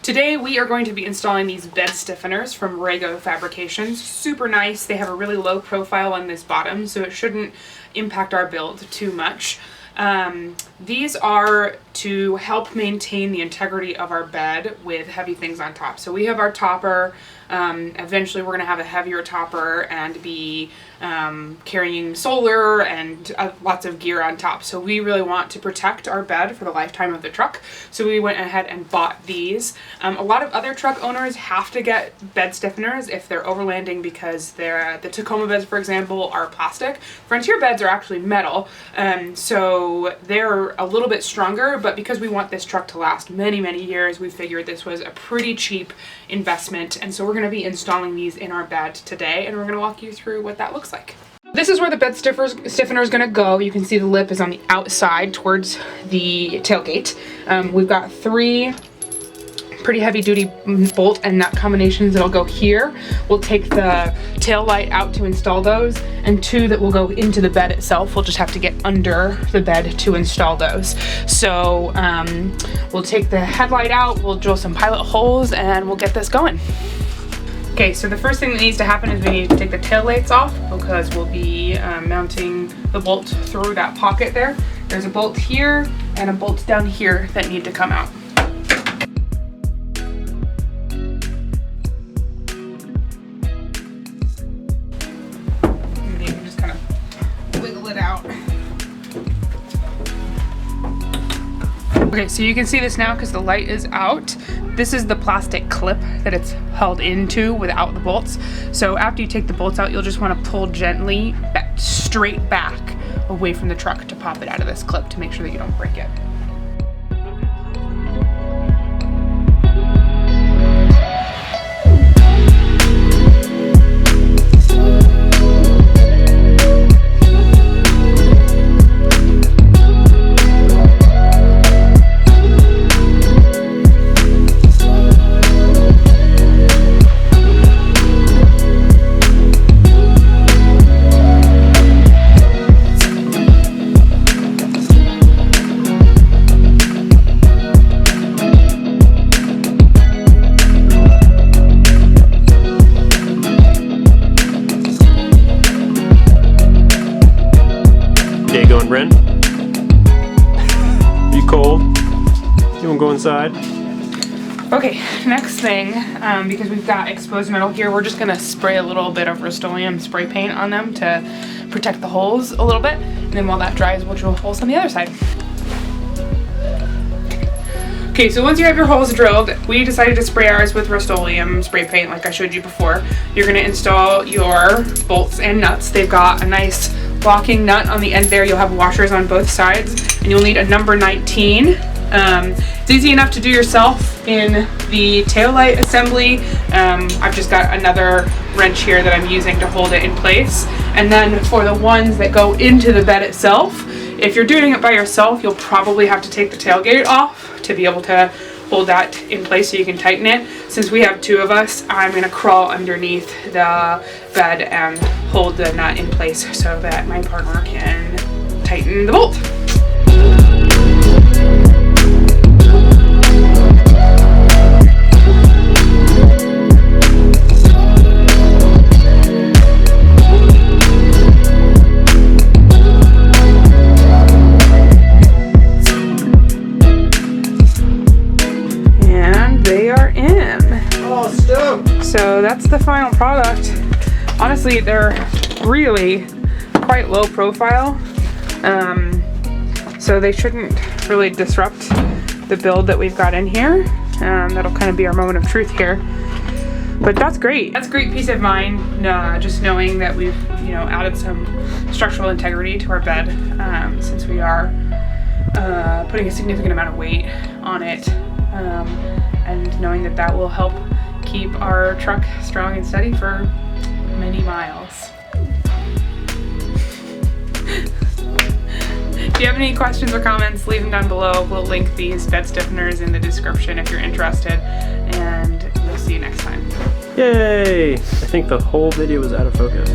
Today we are going to be installing these bed stiffeners from Rago Fabrications. Super nice. They have a really low profile on this bottom, so it shouldn't impact our build too much. These are to help maintain the integrity of our bed with heavy things on top. So we have our topper. Eventually we're going to have a heavier topper and be carrying solar and lots of gear on top. So we really want to protect our bed for the lifetime of the truck. So we went ahead and bought these. A lot of other truck owners have to get bed stiffeners if they're overlanding because the Tacoma beds, for example, are plastic. Frontier beds are actually metal, so they're a little bit stronger, but because we want this truck to last many, many years, we figured this was a pretty cheap investment. And so we're going to be installing these in our bed today, and we're going to walk you through what that looks like. This is where the bed stiffener is going to go. You can see the lip is on the outside towards the tailgate. We've got 3 pretty heavy duty bolt and nut combinations that'll go here. We'll take the tail light out to install those, and 2 that will go into the bed itself. We'll just have to get under the bed to install those. So we'll take the headlight out, we'll drill some pilot holes, and we'll get this going. Okay, so the first thing that needs to happen is we need to take the tail lights off because we'll be mounting the bolt through that pocket there. There's a bolt here and a bolt down here that need to come out. And you can just kind of wiggle it out. Okay, so you can see this now because the light is out. This is the plastic clip that it's held into without the bolts. So after you take the bolts out, you'll just want to pull gently straight back away from the truck to pop it out of this clip to make sure that you don't break it. Day going, Bren? Are you cold? You wanna go inside? Okay, next thing, because we've got exposed metal here, we're just gonna spray a little bit of Rustoleum spray paint on them to protect the holes a little bit. And then while that dries, we'll drill holes on the other side. Okay, so once you have your holes drilled, we decided to spray ours with Rustoleum spray paint like I showed you before. You're gonna install your bolts and nuts. They've got a nice locking nut on the end there. You'll have washers on both sides, and you'll need a number 19. It's easy enough to do yourself in the taillight assembly. I've just got another wrench here that I'm using to hold it in place. And then for the ones that go into the bed itself, if you're doing it by yourself, you'll probably have to take the tailgate off to be able to hold that in place so you can tighten it. Since we have 2 of us, I'm gonna crawl underneath the bed and hold the nut in place so that my partner can tighten the bolt. So that's the final product. Honestly, they're really quite low profile, so they shouldn't really disrupt the build that we've got in here. That'll kind of be our moment of truth here. But that's great. That's a great peace of mind, just knowing that we've added some structural integrity to our bed, since we are putting a significant amount of weight on it, and knowing that that will help keep our truck strong and steady for many miles. If you have any questions or comments, leave them down below. We'll link these bed stiffeners in the description if you're interested, and we'll see you next time. Yay! I think the whole video was out of focus.